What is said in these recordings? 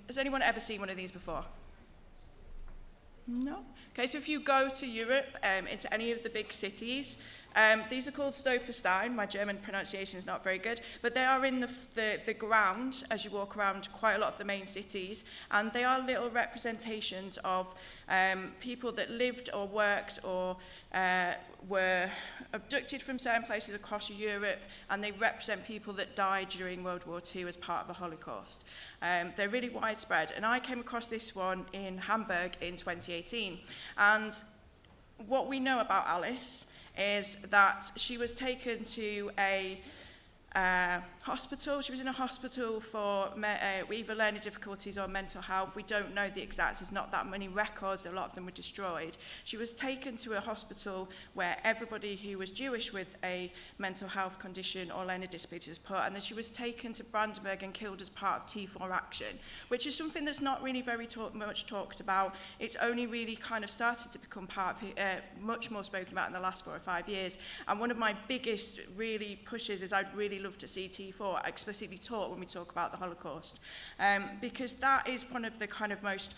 has anyone ever seen one of these before? No? Okay, so if you go to Europe, into any of the big cities, these are called Stolperstein. My German pronunciation is not very good, but they are in the ground as you walk around quite a lot of the main cities, and they are little representations of people that lived or worked or were abducted from certain places across Europe, and they represent people that died during World War II as part of the Holocaust. They're really widespread, and I came across this one in Hamburg in 2018, and what we know about Alice is that she was taken to a hospital. She was in a hospital for either learning difficulties or mental health. We don't know the exact. There's not that many records. A lot of them were destroyed. She was taken to a hospital where everybody who was Jewish with a mental health condition or learning disability was put, and then she was taken to Brandenburg and killed as part of T4 action, which is something that's not really very much talked about. It's only really kind of started to become part of much more spoken about in the last 4 or 5 years. And one of my biggest really pushes is I'd really love to see T4 explicitly taught when we talk about the Holocaust, because that is one of the kind of most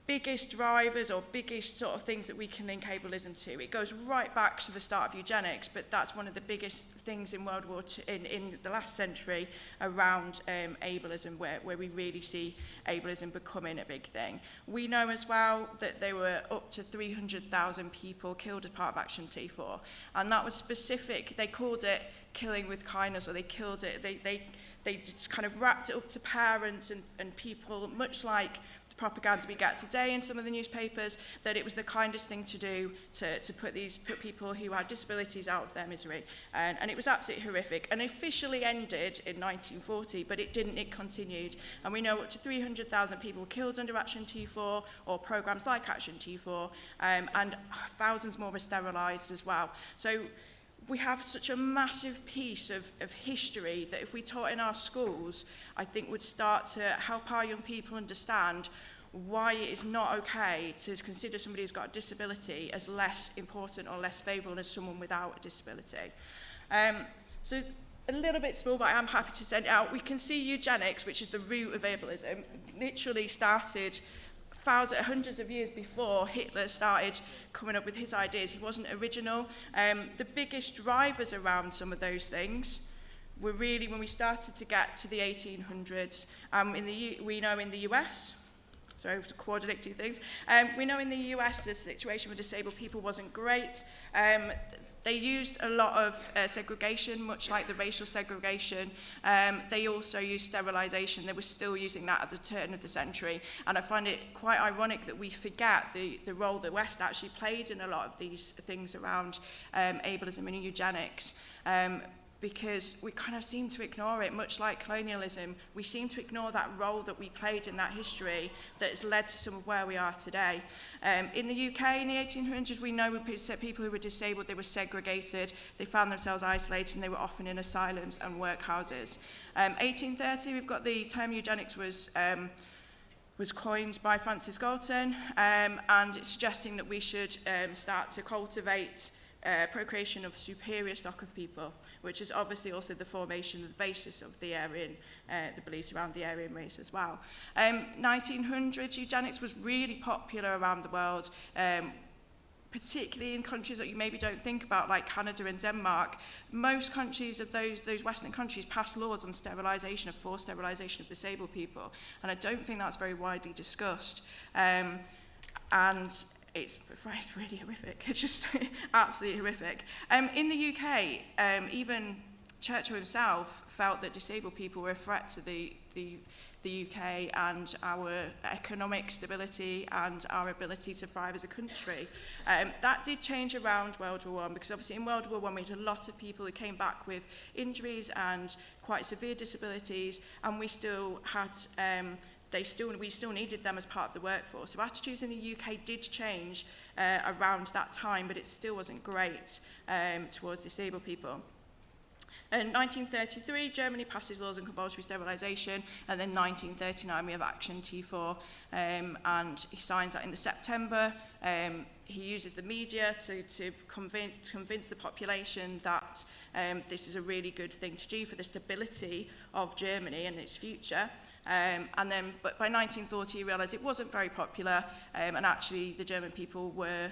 biggest drivers or biggest sort of things that we can link ableism to. It goes right back to the start of eugenics, but that's one of the biggest things in World War II, in the last century around ableism, where we really see ableism becoming a big thing. We know as well that there were up to 300,000 people killed as part of Action T4, and that was specific. They called it killing with kindness, or they killed it. They just kind of wrapped it up to parents and people, much like the propaganda we get today in some of the newspapers, that it was the kindest thing to do to put people who had disabilities out of their misery. And it was absolutely horrific. And officially ended in 1940, but it didn't, it continued. And we know up to 300,000 people were killed under Action T4 or programs like Action T4, and thousands more were sterilised as well. So we have such a massive piece of history that if we taught in our schools, I think would start to help our young people understand why it is not okay to consider somebody who's got a disability as less important or less favourable than someone without a disability. So a little bit small, but I'm happy to send it out. We can see eugenics, which is the root of ableism, literally started hundreds of years before Hitler started coming up with his ideas. He wasn't original. The biggest drivers around some of those things were really when we started to get to the 1800s. We know in the US, sorry to coordinate two things, we know in the US the situation with disabled people wasn't great. They used a lot of segregation, much like the racial segregation. They also used sterilisation. They were still using that at the turn of the century. And I find it quite ironic that we forget the role the West actually played in a lot of these things around ableism and eugenics. Because we kind of seem to ignore it, much like colonialism. We seem to ignore that role that we played in that history that has led to some of where we are today. In the UK in the 1800s, we know people who were disabled, they were segregated, they found themselves isolated, and they were often in asylums and workhouses. 1830, we've got the term eugenics was coined by Francis Galton, and it's suggesting that we should start to cultivate procreation of superior stock of people, which is obviously also the formation of the basis of the Aryan, the beliefs around the Aryan race as well. 1900s, eugenics was really popular around the world, particularly in countries that you maybe don't think about, like Canada and Denmark. Most countries of those Western countries passed laws on sterilisation, of forced sterilisation of disabled people, and I don't think that's very widely discussed. And it's really horrific. It's just absolutely horrific. In the UK, even Churchill himself felt that disabled people were a threat to the UK and our economic stability and our ability to thrive as a country. That did change around World War I, because obviously in World War I we had a lot of people who came back with injuries and quite severe disabilities, and we still had we still needed them as part of the workforce. So attitudes in the UK did change around that time, but it still wasn't great towards disabled people. In 1933, Germany passes laws on compulsory sterilisation, and then 1939 we have Action T4, and he signs that in the September. he uses the media to convince the population that this is a really good thing to do for the stability of Germany and its future. But by 1940 he realised it wasn't very popular, and actually the German people were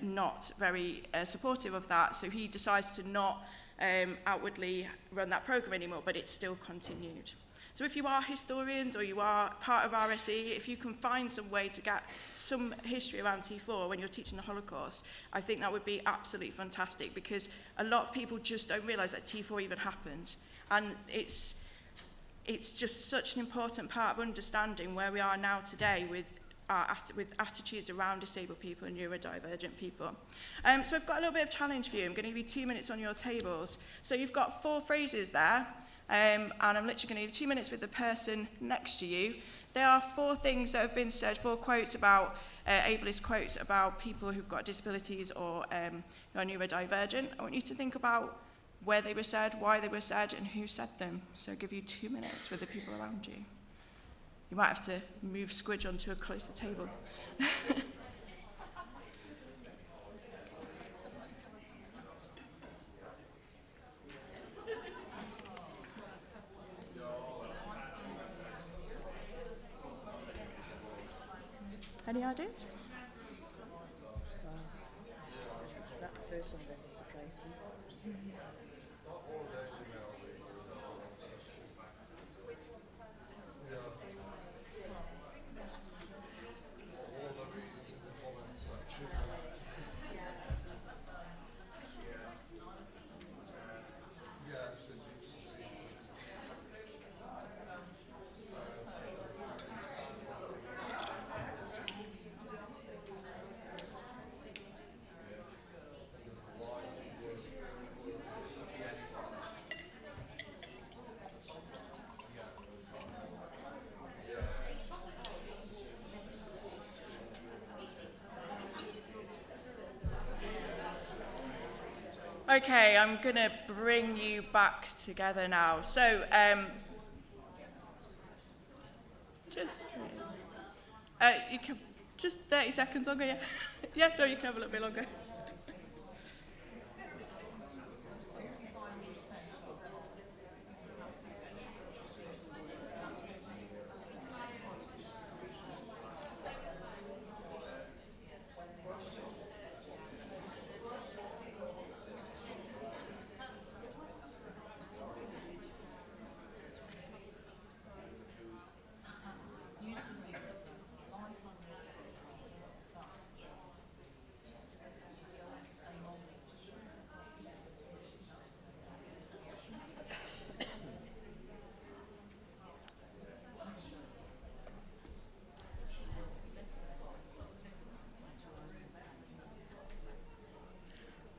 not very supportive of that, so he decides to not outwardly run that programme anymore, but it still continued. So if you are historians or you are part of RSE, if you can find some way to get some history around T4 when you're teaching the Holocaust, I think that would be absolutely fantastic, because a lot of people just don't realise that T4 even happened. And it's just such an important part of understanding where we are now today with attitudes around disabled people and neurodivergent people. So I've got a little bit of challenge for you. I'm going to give you 2 minutes on your tables. So you've got 4 phrases there. And I'm literally going to give 2 minutes with the person next to you. There are 4 things that have been said, 4 quotes about, ableist quotes about people who've got disabilities or who are neurodivergent. I want you to think about where they were said, why they were said, and who said them. So I'll give you 2 minutes with the people around you. You might have to move Squidge onto a closer table. Any ideas? That first one doesn't surprise me. Okay, I'm going to bring you back together now. So, you can just 30 seconds longer, yeah? Yeah, no, you can have a little bit longer.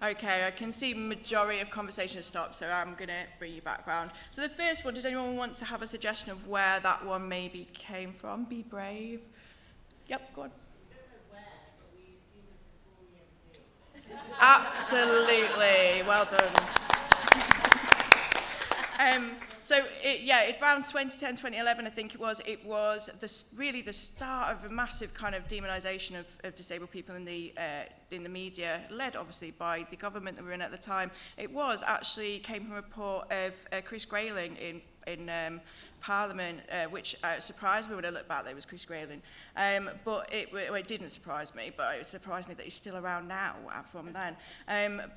Okay, I can see majority of conversation stopped, so I'm going to bring you back round. So the first one, did anyone want to have a suggestion of where that one maybe came from? Be brave. Yep, go on. Absolutely, well done. Around 2010, 2011, I think it was really the start of a massive kind of demonisation of disabled people in the media, led obviously by the government that we were in at the time. It came from a report of Chris Grayling in Parliament, which surprised me when I looked back that it was Chris Grayling. But it didn't surprise me, but it surprised me that he's still around now from then.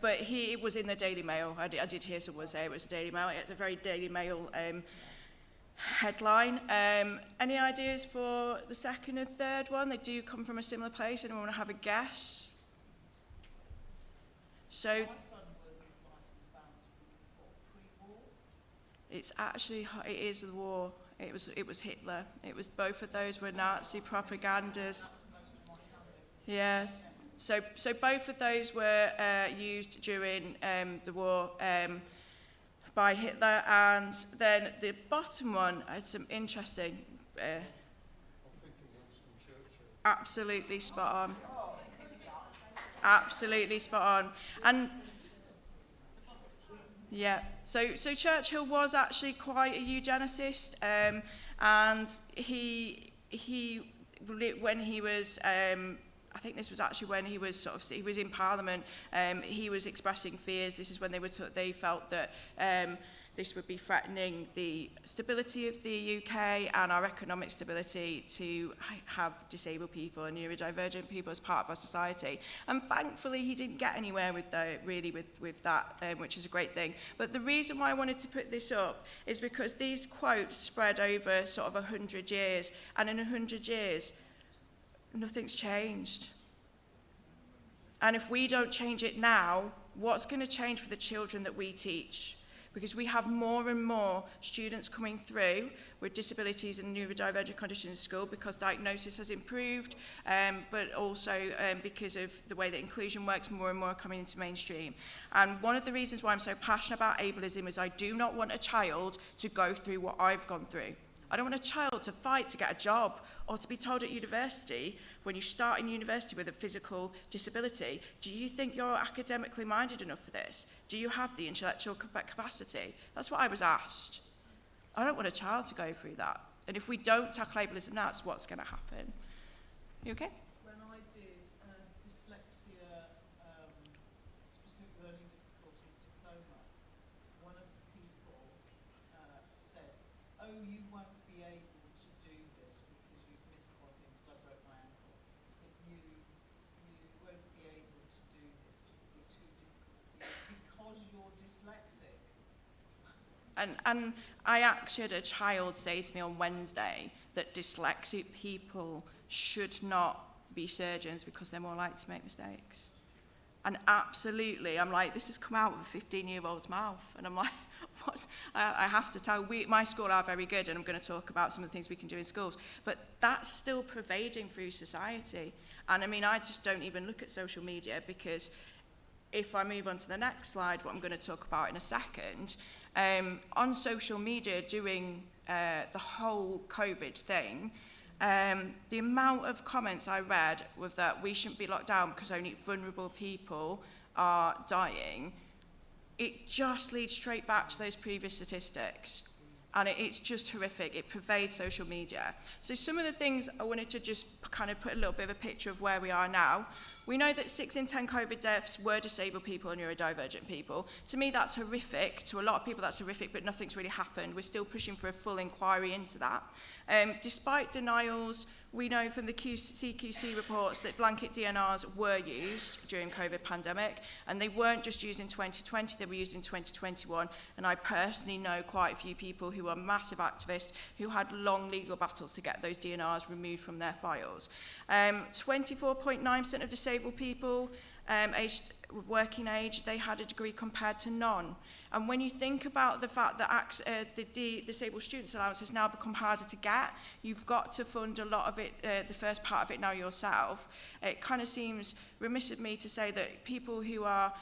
But it was in the Daily Mail. I did hear someone say it was the Daily Mail. It's a very Daily Mail headline. Any ideas for the second and third one? They do come from a similar place. Anyone want to have a guess? So it is the war. It was Hitler. It was both of those were Nazi propagandas. Yes. So both of those were used during the war by Hitler, and then the bottom one had some interesting. Absolutely spot on. Absolutely spot on. And yeah, so Churchill was actually quite a eugenicist, and he when he was I think this was actually when he was he was in Parliament. He was expressing fears. This is when they felt that this would be threatening the stability of the UK and our economic stability to have disabled people and neurodivergent people as part of our society. And thankfully, he didn't get anywhere with that, which is a great thing. But the reason why I wanted to put this up is because these quotes spread over sort of 100 years, and in 100 years, nothing's changed. And if we don't change it now, what's going to change for the children that we teach? Because we have more and more students coming through with disabilities and neurodivergent conditions in school because diagnosis has improved, but also because of the way that inclusion works, more and more are coming into mainstream. And one of the reasons why I'm so passionate about ableism is I do not want a child to go through what I've gone through. I don't want a child to fight to get a job or to be told at university, when you start in university with a physical disability, do you think you're academically minded enough for this? Do you have the intellectual capacity? That's what I was asked. I don't want a child to go through that. And if we don't tackle ableism now, it's what's going to happen. You okay? When I did dyslexia, specific learning difficulties diploma, one of the people said, oh, you won't be able to do this because you've missed one thing because I broke my ankle. But you won't be able to do this, it will be too difficult for you because you're dyslexic. And I actually had a child say to me on Wednesday that dyslexic people should not be surgeons because they're more likely to make mistakes. And absolutely, I'm like, this has come out of a 15-year-old's mouth. And I'm like, what? I have to tell, my school are very good, and I'm going to talk about some of the things we can do in schools. But that's still pervading through society. And I mean, I just don't even look at social media because if I move on to the next slide, what I'm going to talk about in a second, on social media during the whole COVID thing, the amount of comments I read was that we shouldn't be locked down because only vulnerable people are dying. It just leads straight back to those previous statistics. And it's just horrific. It pervades social media. So some of the things I wanted to just kind of put a little bit of a picture of where we are now. We know that 6 in 10 COVID deaths were disabled people and neurodivergent people. To me, that's horrific. To a lot of people, that's horrific, but nothing's really happened. We're still pushing for a full inquiry into that. Despite denials, we know from the CQC reports that blanket DNRs were used during COVID pandemic, and they weren't just used in 2020, they were used in 2021. And I personally know quite a few people who are massive activists who had long legal battles to get those DNRs removed from their files. 24.9% of disabled people aged working age, they had a degree compared to none. And when you think about the fact that the disabled students allowance has now become harder to get, you've got to fund a lot of it, the first part of it now yourself. It kind of seems remiss of me to say that people who are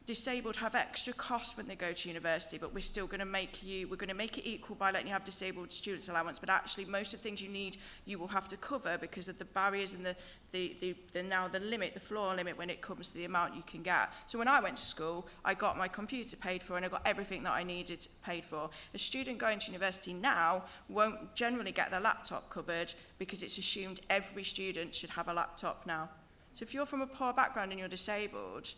disabled have extra costs when they go to university, but we're still going to make it equal by letting you have disabled students allowance, but actually most of the things you need you will have to cover because of the barriers and the floor limit when it comes to the amount you can get. So when I went to school, I got my computer paid for and I got everything that I needed paid for. A student going to university now won't generally get their laptop covered because it's assumed every student should have a laptop now. So if you're from a poor background and you're disabled,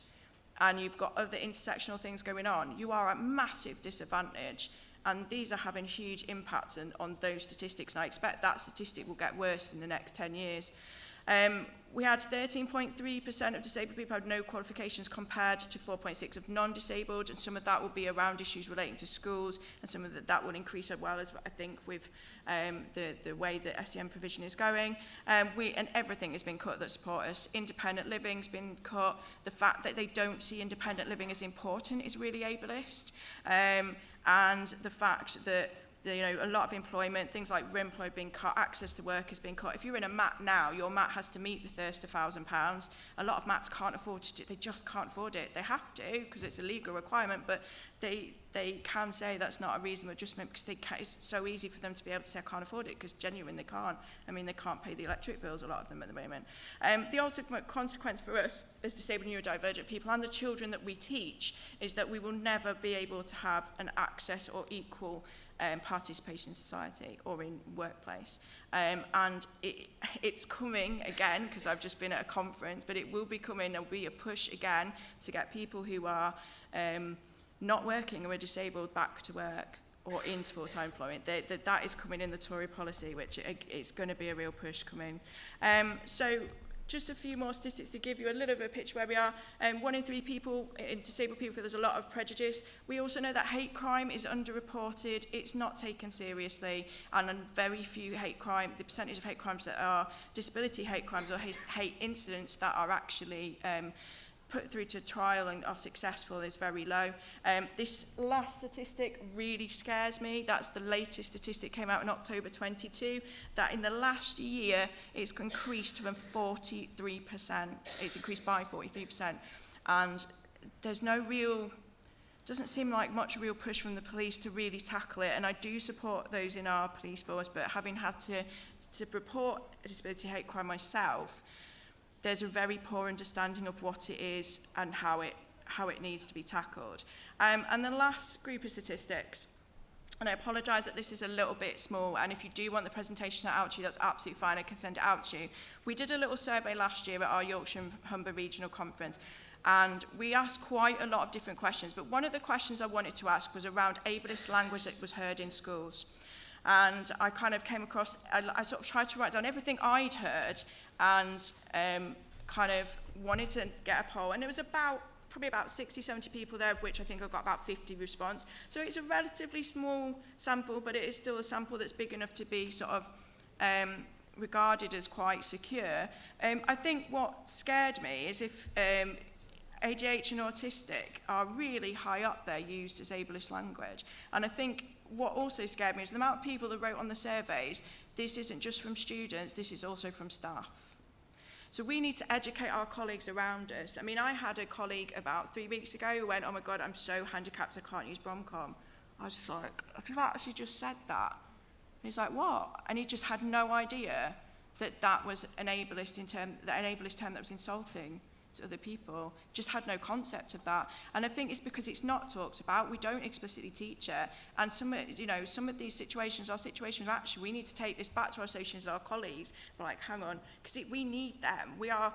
and you've got other intersectional things going on, you are at massive disadvantage. And these are having huge impacts on those statistics. And I expect that statistic will get worse in the next 10 years. We had 13.3% of disabled people had no qualifications compared to 4.6% of non-disabled, and some of that will be around issues relating to schools, and some of that will increase as well, as I think with the way that SEM provision is going. And everything has been cut that support us. Independent living's been cut. The fact that they don't see independent living as important is really ableist. And the fact that a lot of employment, things like re-employed being cut, access to work has been cut. If you're in a MAT now, your MAT has to meet the first £1,000. A lot of MATs can't afford to do it. They just can't afford it. They have to because it's a legal requirement, but they can say that's not a reasonable adjustment because it's so easy for them to be able to say I can't afford it because genuinely they can't. I mean, they can't pay the electric bills, a lot of them at the moment. The ultimate consequence for us as disabled neurodivergent people and the children that we teach is that we will never be able to have an access or equal participation in society or in workplace. And it's coming again, because I've just been at a conference, but it will be coming. There'll be a push again to get people who are not working or are disabled back to work or into full-time employment. That is coming in the Tory policy, which it's going to be a real push coming. So just a few more statistics to give you a little bit of a picture where we are. 1 in 3 people, disabled people, there's a lot of prejudice. We also know that hate crime is underreported, it's not taken seriously, and very few hate crime, the percentage of hate crimes that are disability hate crimes or hate incidents that are actually put through to trial and are successful is very low. This last statistic really scares me. That's the latest statistic, came out in October 22, that in the last year it's increased from 43%. It's increased by 43%. And there's no real, doesn't seem like much real push from the police to really tackle it. And I do support those in our police force, but having had to report a disability hate crime myself, there's a very poor understanding of what it is and how it needs to be tackled. And the last group of statistics, and I apologise that this is a little bit small, and if you do want the presentation sent out to you, that's absolutely fine, I can send it out to you. We did a little survey last year at our Yorkshire and Humber Regional Conference, and we asked quite a lot of different questions, but one of the questions I wanted to ask was around ableist language that was heard in schools. And I kind of came across, I sort of tried to write down everything I'd heard, and kind of wanted to get a poll, and it was probably about 60, 70 people there, of which I think I got about 50 response. So it's a relatively small sample, but it is still a sample that's big enough to be sort of regarded as quite secure. I think what scared me is if ADH and autistic are really high up there used as ableist language. And I think what also scared me is the amount of people that wrote on the surveys, this isn't just from students, this is also from staff. So we need to educate our colleagues around us. I mean, I had a colleague about 3 weeks ago who went, oh my God, I'm so handicapped, I can't use Bromcom. I was just like, have you actually just said that? And he's like, what? And he just had no idea that that was an ableist term that was insulting to other people, just had no concept of that. And I think it's because it's not talked about, we don't explicitly teach it, and some of these situations are situations where actually we need to take this back to our associations, our colleagues, but like, hang on, because we need them. We are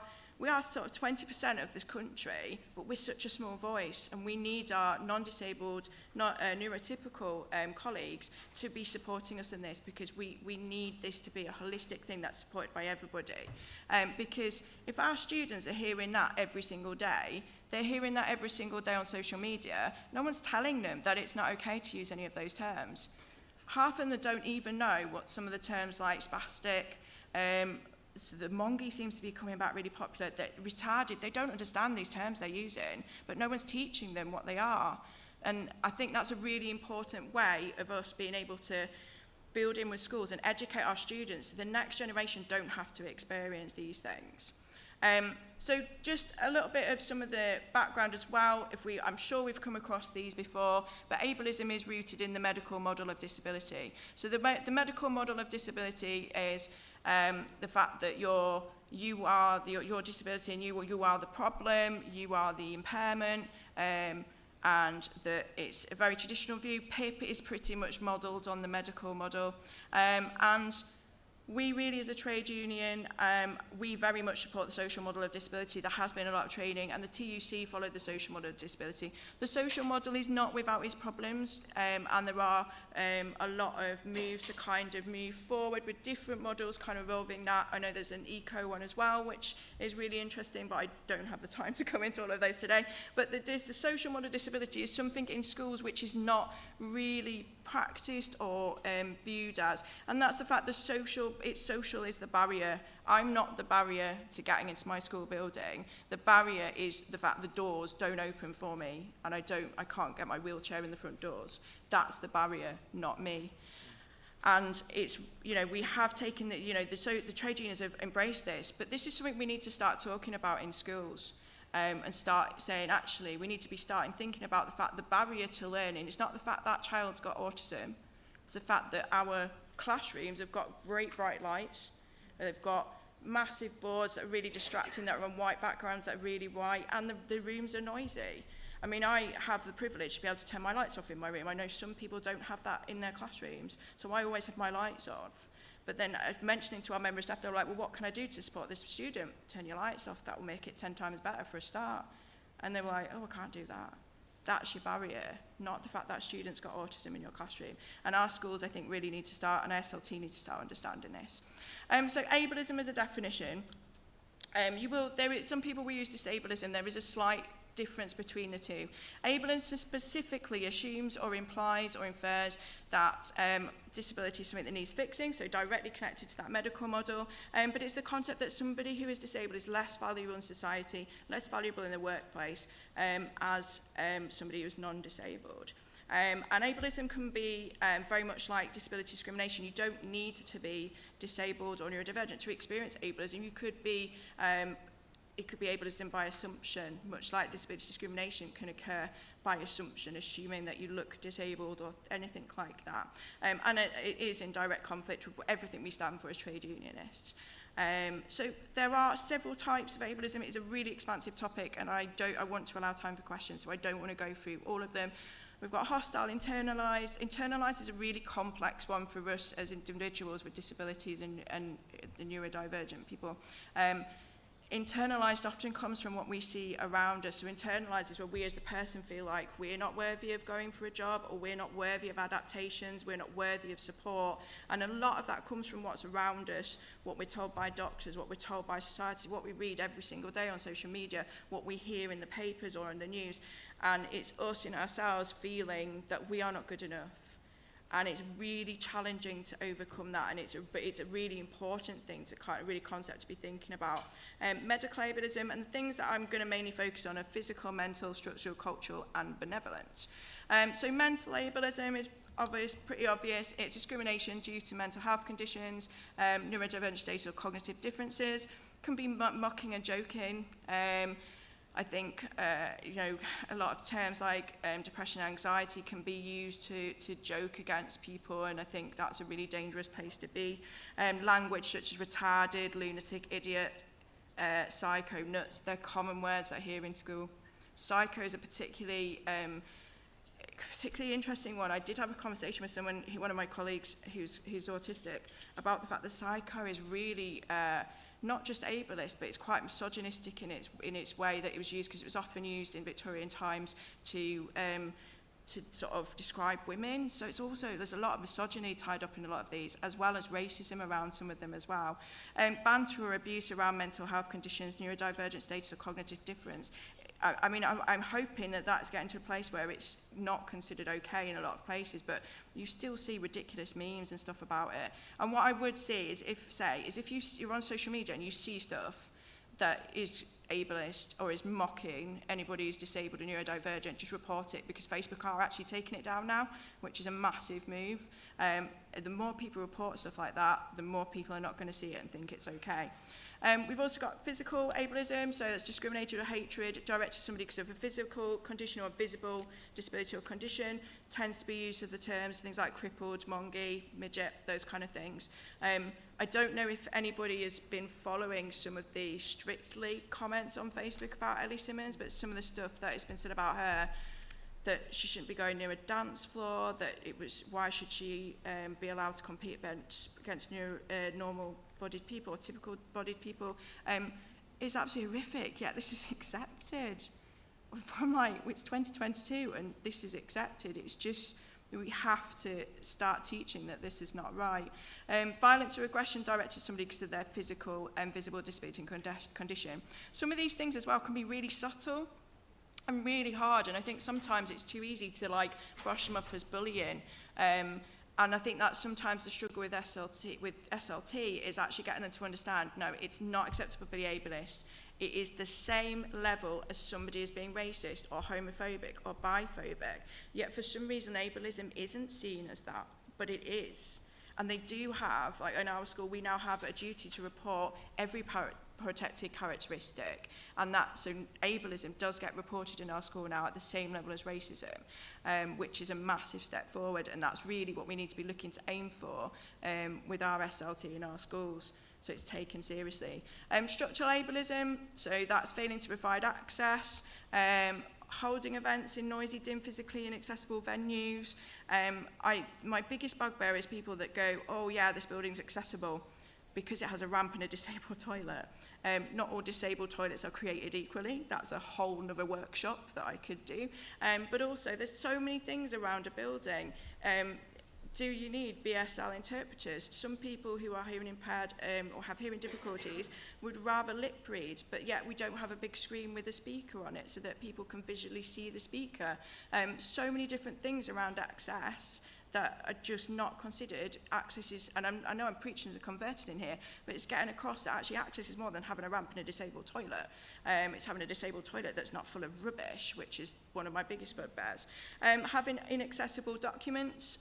sort of 20% of this country, but we're such a small voice, and we need our non-disabled, neurotypical colleagues to be supporting us in this, because we need this to be a holistic thing that's supported by everybody. Because if our students are hearing that every single day, they're hearing that every single day on social media, no one's telling them that it's not okay to use any of those terms. Half of them don't even know what some of the terms like spastic, so the mongy seems to be coming back really popular, that retarded, they don't understand these terms they're using, but no one's teaching them what they are. And I think that's a really important way of us being able to build in with schools and educate our students so the next generation don't have to experience these things. So just a little bit of some of the background as well. I'm sure we've come across these before, but ableism is rooted in the medical model of disability. So the medical model of disability is the fact that you are your disability, and you are the problem, you are the impairment, and that it's a very traditional view. PIP is pretty much modelled on the medical model, and we really, as a trade union, we very much support the social model of disability. There has been a lot of training, and the TUC followed the social model of disability. The social model is not without its problems, and there are a lot of moves to kind of move forward with different models kind of revolving that. I know there's an eco one as well, which is really interesting, but I don't have the time to go into all of those today. But the social model of disability is something in schools which is not really practiced or viewed as, and that's the fact that social is the barrier. I'm not the barrier to getting into my school building. The barrier is the fact the doors don't open for me, and I can't get my wheelchair in the front doors. That's the barrier, not me. And it's, we have taken the trade unions have embraced this, but this is something we need to start talking about in schools. And start saying, actually, we need to be starting thinking about the fact the barrier to learning, it's not the fact that child's got autism, it's the fact that our classrooms have got great bright lights, they've got massive boards that are really distracting, that are on white backgrounds that are really white, and the rooms are noisy. I mean, I have the privilege to be able to turn my lights off in my room. I know some people don't have that in their classrooms, so I always have my lights off. But then mentioning to our member staff, they're like, well, what can I do to support this student? Turn your lights off, that will make it 10 times better for a start. And they were like, oh, I can't do that. That's your barrier, not the fact that students got autism in your classroom. And our schools, I think, really need to start, and SLT need to start understanding this. So ableism as a definition, some people will use disableism. There is a slight difference between the two. Ableism specifically assumes or implies or infers that disability is something that needs fixing, so directly connected to that medical model, but it's the concept that somebody who is disabled is less valuable in society, less valuable in the workplace as somebody who is non-disabled. And ableism can be very much like disability discrimination. You don't need to be disabled or neurodivergent to experience ableism. It could be ableism by assumption, much like disability discrimination can occur by assumption, assuming that you look disabled or anything like that. And it is in direct conflict with everything we stand for as trade unionists. So there are several types of ableism. It's a really expansive topic, and I want to allow time for questions, so I don't want to go through all of them. We've got hostile, internalised. Internalised is a really complex one for us as individuals with disabilities and the neurodivergent people. Internalised often comes from what we see around us. So internalised is where we as the person feel like we're not worthy of going for a job, or we're not worthy of adaptations, we're not worthy of support. And a lot of that comes from what's around us, what we're told by doctors, what we're told by society, what we read every single day on social media, what we hear in the papers or in the news. And it's us in ourselves feeling that we are not good enough. And it's really challenging to overcome that, and it's a really important thing to concept to be thinking about. Medical ableism, and the things that I'm going to mainly focus on are physical, mental, structural, cultural, and benevolent. So mental ableism is pretty obvious. It's discrimination due to mental health conditions, neurodivergent status or cognitive differences. Can be mocking and joking. I think, a lot of terms like depression and anxiety can be used to joke against people, and I think that's a really dangerous place to be. Language such as retarded, lunatic, idiot, psycho, nuts, they're common words I hear in school. Psycho is a particularly interesting one. I did have a conversation with one of my colleagues who's autistic, about the fact that psycho is really not just ableist, but it's quite misogynistic in its way that it was used, because it was often used in Victorian times to sort of describe women. So it's also, there's a lot of misogyny tied up in a lot of these, as well as racism around some of them as well. Banter or abuse around mental health conditions, neurodivergent status or cognitive difference. I'm hoping that that's getting to a place where it's not considered okay in a lot of places, but you still see ridiculous memes and stuff about it. And what I would say is if you're on social media and you see stuff that is ableist or is mocking anybody who's disabled or neurodivergent, just report it, because Facebook are actually taking it down now, which is a massive move. The more people report stuff like that, the more people are not going to see it and think it's okay. We've also got physical ableism, so that's discriminatory or hatred directed to somebody because of a physical condition or a visible disability or condition. Tends to be used of the terms, things like crippled, mongy, midget, those kind of things. I don't know if anybody has been following some of the Strictly comments on Facebook about Ellie Simmons, but some of the stuff that has been said about her, that she shouldn't be going near a dance floor, that it was, why should she be allowed to compete against normal-bodied people or typical-bodied people, is absolutely horrific, yet this is accepted. I'm like, it's 2022 and this is accepted. It's just, we have to start teaching that this is not right. Violence or aggression directed to somebody because of their physical and visible disability and condition. Some of these things as well can be really subtle and really hard, and I think sometimes it's too easy to brush them off as bullying. And I think that's sometimes the struggle with SLT is actually getting them to understand, no, it's not acceptable to be ableist. It is the same level as somebody is being racist or homophobic or biphobic. Yet for some reason, ableism isn't seen as that, but it is. And they do have, in our school, we now have a duty to report every protected characteristic, and so ableism does get reported in our school now at the same level as racism, which is a massive step forward, and that's really what we need to be looking to aim for with our SLT in our schools, so it's taken seriously. Structural ableism, so that's failing to provide access, holding events in noisy, dim, physically inaccessible venues. My biggest bugbear is people that go, oh yeah, this building's accessible because it has a ramp and a disabled toilet. Not all disabled toilets are created equally. That's a whole nother workshop that I could do. But also, there's so many things around a building. Do you need BSL interpreters? Some people who are hearing impaired or have hearing difficulties would rather lip read, but yet we don't have a big screen with a speaker on it so that people can visually see the speaker. So many different things around access that are just not considered. Access is, and I know I'm preaching to the converted in here, but it's getting across that actually access is more than having a ramp and a disabled toilet. It's having a disabled toilet that's not full of rubbish, which is one of my biggest bugbears. Having inaccessible documents.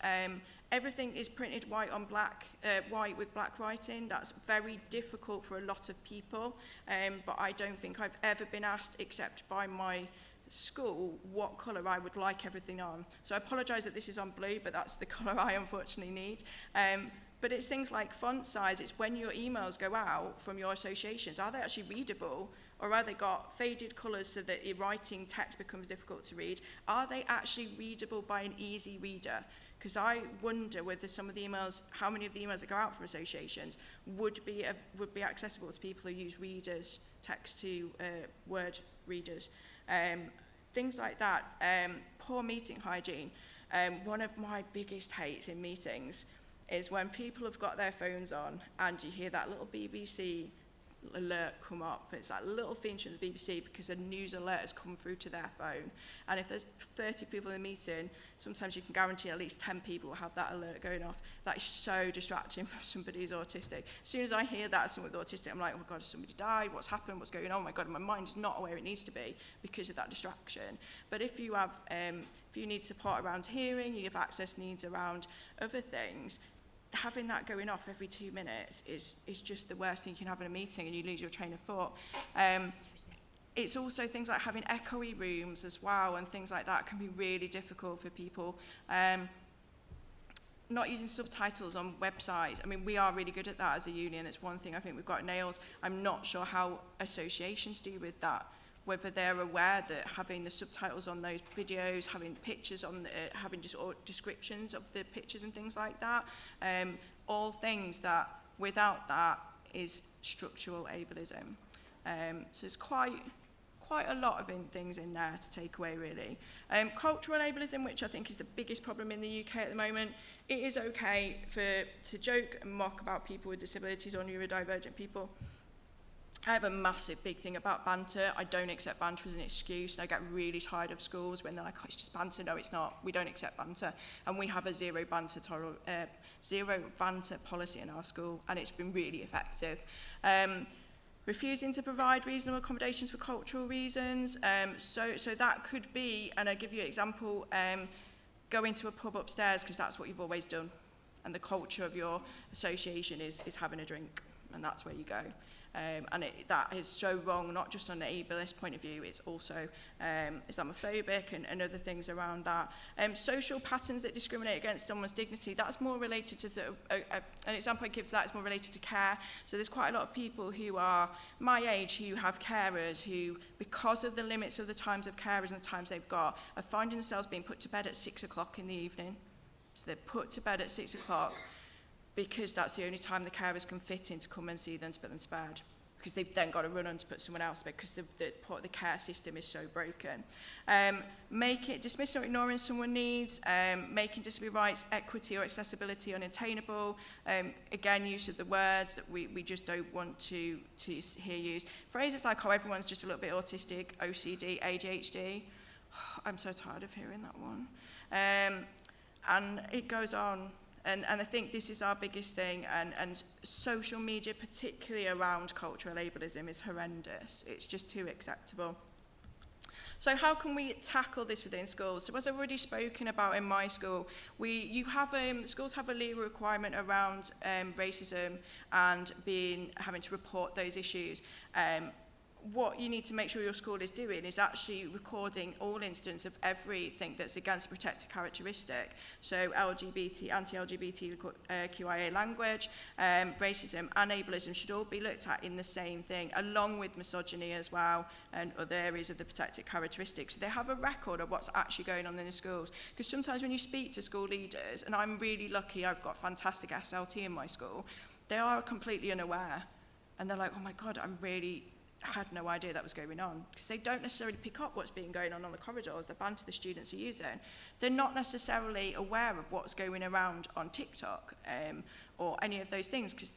Everything is printed white on black, white with black writing. That's very difficult for a lot of people, but I don't think I've ever been asked, except by my school, what colour I would like everything on. So I apologise that this is on blue, but that's the colour I unfortunately need. But it's things like font size. It's when your emails go out from your associations, are they actually readable? Or are they got faded colours so that your writing text becomes difficult to read? Are they actually readable by an easy reader? Because I wonder whether some of the emails, how many of the emails that go out from associations would be accessible to people who use readers, text to word readers. Things like that. Poor meeting hygiene. One of my biggest hates in meetings is when people have got their phones on and you hear that little BBC alert come up. It's that little feature of the BBC because a news alert has come through to their phone. And if there's 30 people in a meeting, sometimes you can guarantee at least 10 people will have that alert going off. That is so distracting from somebody who's autistic. As soon as I hear that as someone with autistic, I'm like, oh my God, has somebody died? What's happened? What's going on? Oh my God, my mind is not where it needs to be because of that distraction. But if you have, if you need support around hearing, you have access needs around other things, having that going off every 2 minutes is just the worst thing you can have in a meeting, and you lose your train of thought. It's also things like having echoey rooms as well, and things like that can be really difficult for people. Not using subtitles on websites. I mean, we are really good at that as a union. It's one thing I think we've got nailed. I'm not sure how associations do with that, whether they're aware that having the subtitles on those videos, having pictures on, having just descriptions of the pictures and things like that, all things that without that is structural ableism. So there's quite a lot of things in there to take away, really. Cultural ableism, which I think is the biggest problem in the UK at the moment. It is okay to joke and mock about people with disabilities or neurodivergent people. I have a massive big thing about banter. I don't accept banter as an excuse, and I get really tired of schools when they're like, oh, it's just banter. No, it's not. We don't accept banter. And we have a zero banter policy in our school, and it's been really effective. Refusing to provide reasonable accommodations for cultural reasons. So that could be, and I'll give you an example, going to a pub upstairs because that's what you've always done. And the culture of your association is having a drink, and that's where you go. And that is so wrong, not just on the ableist point of view, it's also Islamophobic and other things around that. Social patterns that discriminate against someone's dignity, that's more related to, an example I give to that is more related to care. So there's quite a lot of people who are my age who have carers who, because of the limits of the times of carers and the times they've got, are finding themselves being put to bed at 6 o'clock in the evening. So they're put to bed at 6 o'clock. Because that's the only time the carers can fit in to come and see them to put them to bed. Because they've then got to run on to put someone else to bed because the care system is so broken. Dismissing or ignoring someone's needs, making disability rights, equity or accessibility unattainable. Again, use of the words that we just don't want to hear used. Phrases like, oh, everyone's just a little bit autistic, OCD, ADHD. I'm so tired of hearing that one. And it goes on. And I think this is our biggest thing, and social media, particularly around cultural ableism, is horrendous. It's just too acceptable. So how can we tackle this within schools? So as I've already spoken about in my school, schools have a legal requirement around racism and having to report those issues. what you need to make sure your school is doing is actually recording all instances of everything that's against a protected characteristic. So LGBT, anti-LGBTQIA language, racism and ableism should all be looked at in the same thing, along with misogyny as well and other areas of the protected characteristics. So they have a record of what's actually going on in the schools. Because sometimes when you speak to school leaders, and I'm really lucky, I've got fantastic SLT in my school, they are completely unaware. And they're like, oh my God, had no idea that was going on, because they don't necessarily pick up what's being going on the corridors, the banter the students are using. They're not necessarily aware of what's going around on TikTok or any of those things, because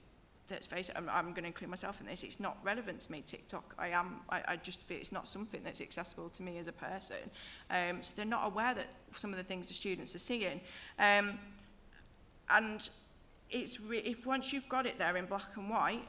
let's face it, I'm going to include myself in this, it's not relevant to me, TikTok. I just feel it's not something that's accessible to me as a person. So they're not aware that some of the things the students are seeing. And if once you've got it there in black and white,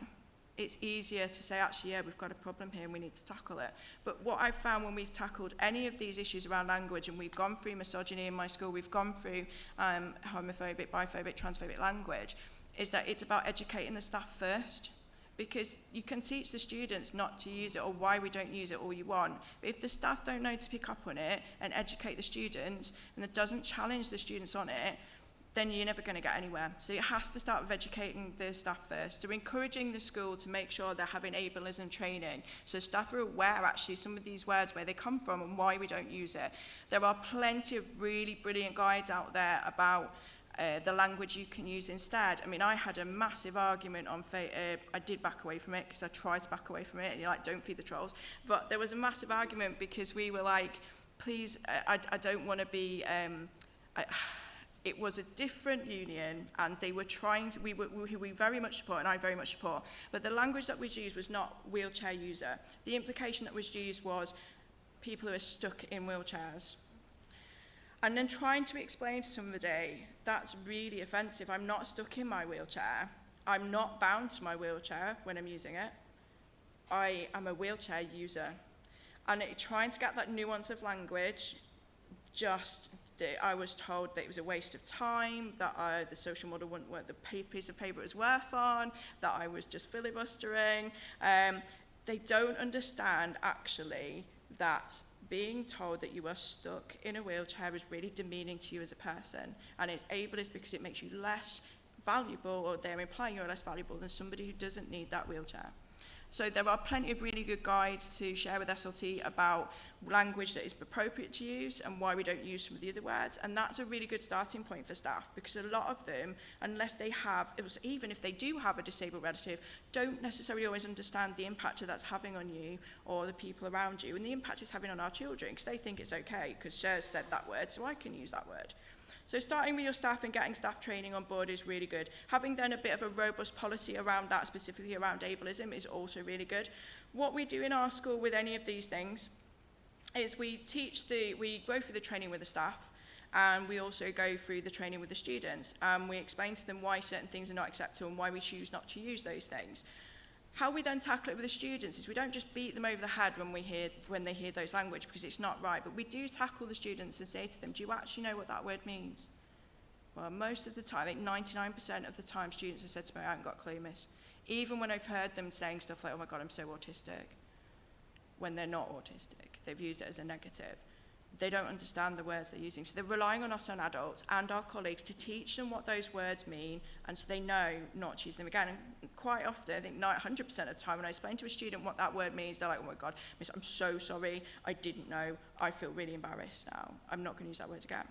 it's easier to say, actually, yeah, we've got a problem here and we need to tackle it. But what I've found when we've tackled any of these issues around language, and we've gone through misogyny in my school, we've gone through homophobic, biphobic, transphobic language, is that it's about educating the staff first. Because you can teach the students not to use it or why we don't use it all you want. But if the staff don't know to pick up on it and educate the students, and it doesn't challenge the students on it, then you're never going to get anywhere. So it has to start with educating the staff first. So encouraging the school to make sure they're having ableism training, so staff are aware actually some of these words, where they come from and why we don't use it. There are plenty of really brilliant guides out there about the language you can use instead. I mean, I had a massive argument on I did back away from it, because I tried to back away from it, and you're like, don't feed the trolls. But there was a massive argument because we were like, please, I don't want to be... It was a different union, and they were trying to, we very much support, and I very much support, but the language that was used was not wheelchair user. The implication that was used was people who are stuck in wheelchairs. And then trying to explain to somebody, that's really offensive. I'm not stuck in my wheelchair. I'm not bound to my wheelchair when I'm using it. I am a wheelchair user. And trying to get that nuance of language, I was told that it was a waste of time, that the social model wasn't worth the piece of paper it was worth on, that I was just filibustering. They don't understand, actually, that being told that you are stuck in a wheelchair is really demeaning to you as a person. And it's ableist because it makes you less valuable, or they're implying you're less valuable than somebody who doesn't need that wheelchair. So there are plenty of really good guides to share with SLT about language that is appropriate to use and why we don't use some of the other words. And that's a really good starting point for staff, because a lot of them, unless they have, even if they do have a disabled relative, don't necessarily always understand the impact that that's having on you or the people around you, and the impact it's having on our children, because they think it's okay because Cher's said that word, so I can use that word. So starting with your staff and getting staff training on board is really good. Having then a bit of a robust policy around that, specifically around ableism, is also really good. What we do in our school with any of these things is we go through the training with the staff, and we also go through the training with the students. We explain to them why certain things are not acceptable and why we choose not to use those things. How we then tackle it with the students is we don't just beat them over the head when they hear those language, because it's not right, but we do tackle the students and say to them, do you actually know what that word means? Well, most of the time, I think 99% of the time, students have said to me, I haven't got a clue, miss. Even when I've heard them saying stuff like, oh my God, I'm so autistic, when they're not autistic. They've used it as a negative. They don't understand the words they're using. So they're relying on us, on adults and our colleagues, to teach them what those words mean, and so they know not to use them again. And quite often, I think 100% of the time, when I explain to a student what that word means, they're like, oh my God, miss, I'm so sorry, I didn't know, I feel really embarrassed now, I'm not going to use that word again.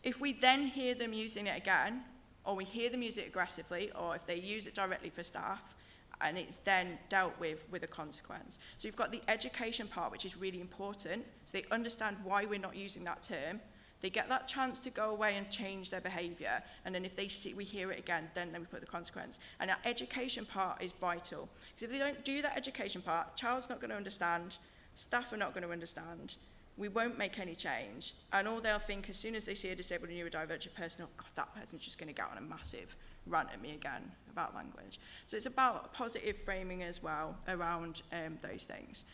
If we then hear them using it again, or we hear them use it aggressively, or if they use it directly for staff, and it's then dealt with a consequence. So you've got the education part, which is really important, so they understand why we're not using that term. They get that chance to go away and change their behaviour, and then if we hear it again, then we put the consequence. And that education part is vital, because if they don't do that education part, child's not going to understand, staff are not going to understand, we won't make any change, and all they'll think as soon as they see a disabled or neurodivergent person, oh God, that person's just going to get on a massive rant at me again about language. So it's about positive framing as well around those things.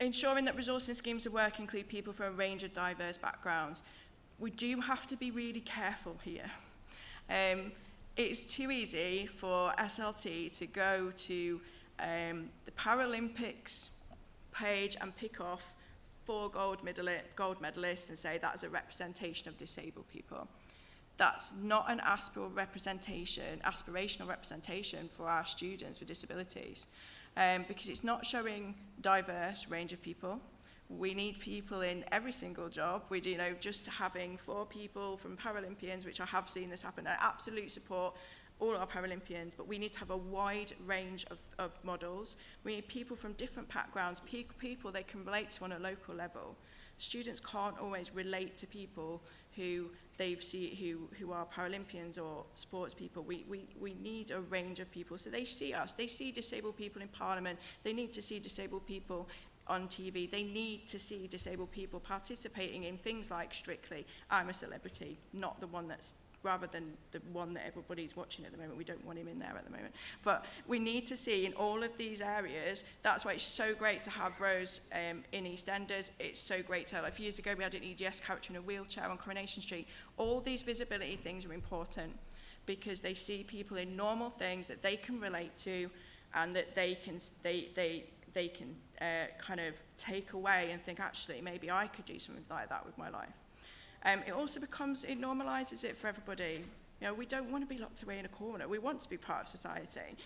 Ensuring that resourcing schemes of work include people from a range of diverse backgrounds. We do have to be really careful here. It's too easy for SLT to go to the Paralympics page and pick off 4 gold medalists and say that's a representation of disabled people. That's not an aspirational representation for our students with disabilities, because it's not showing diverse range of people. We need people in every single job. We do, just having 4 people from Paralympians, which I have seen this happen. I absolutely support all our Paralympians, but we need to have a wide range of models. We need people from different backgrounds, people they can relate to on a local level. Students can't always relate to people who who are Paralympians or sports people. We need a range of people. So they see us, they see disabled people in Parliament, they need to see disabled people on TV, they need to see disabled people participating in things like Strictly, I'm a Celebrity, not the one that's rather than the one that everybody's watching at the moment. We don't want him in there at the moment. But we need to see in all of these areas. That's why it's so great to have Rose in EastEnders. It's so great to have, a few years ago we had an EDS character in a wheelchair on Coronation Street. All these visibility things are important because they see people in normal things that they can relate to and that they can kind of take away and think, actually, maybe I could do something like that with my life. It also it normalises it for everybody. We don't want to be locked away in a corner. We want to be part of society.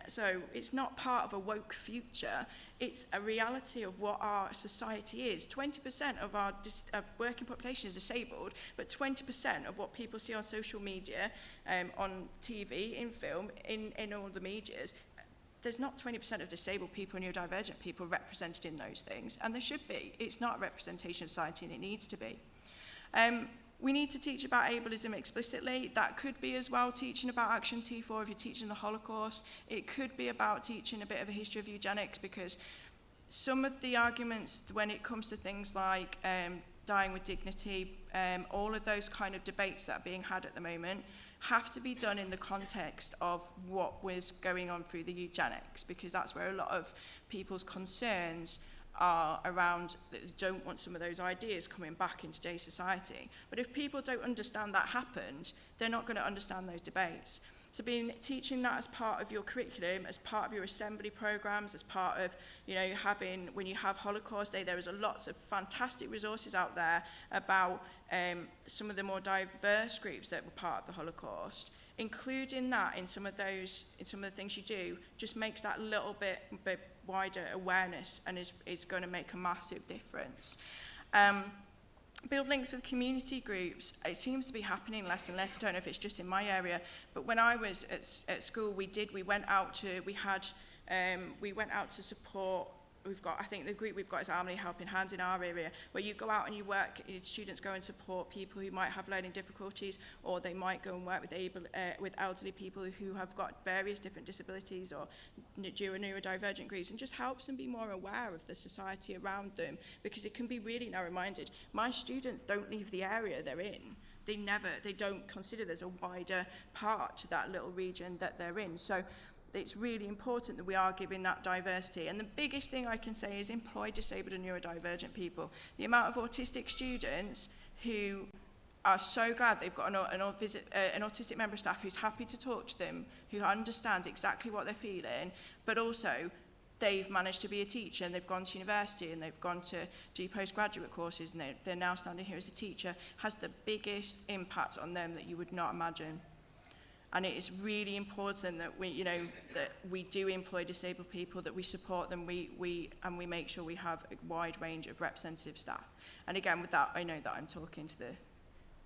So it's not part of a woke future. It's a reality of what our society is. 20% of our working population is disabled, but 20% of what people see on social media, on TV, in film, in all the medias, there's not 20% of disabled people and neurodivergent people represented in those things, and there should be. It's not a representation of society, and it needs to be. We need to teach about ableism explicitly. That could be as well teaching about Action T4 if you're teaching the Holocaust. It could be about teaching a bit of a history of eugenics, because some of the arguments when it comes to things like dying with dignity, all of those kind of debates that are being had at the moment have to be done in the context of what was going on through the eugenics, because that's where a lot of people's concerns are around, that don't want some of those ideas coming back in today's society. But if people don't understand that happened, they're not going to understand those debates. So teaching that as part of your curriculum, as part of your assembly programs, as part of, having, when you have Holocaust Day, there is lots of fantastic resources out there about some of the more diverse groups that were part of the Holocaust. Including that in some of the things you do just makes that little bit wider awareness and is going to make a massive difference. Build links with community groups. It seems to be happening less and less. I don't know if it's just in my area, but when I was at school, we went out to support. I think the group we've got is Harmony Helping Hands in our area, where you go out and you work, students go and support people who might have learning difficulties, or they might go and work with elderly people who have got various different disabilities or neurodivergent groups, and just helps them be more aware of the society around them, because it can be really narrow-minded. My students don't leave the area they're in. They don't consider there's a wider part to that little region that they're in. So it's really important that we are giving that diversity. And the biggest thing I can say is employ disabled and neurodivergent people. The amount of autistic students who are so glad they've got an autistic member of staff who's happy to talk to them, who understands exactly what they're feeling, but also they've managed to be a teacher and they've gone to university and they've gone to do postgraduate courses and they're now standing here as a teacher, has the biggest impact on them that you would not imagine. And it is really important that we do employ disabled people, that we support them, we make sure we have a wide range of representative staff. And again, with that, I know that I'm talking to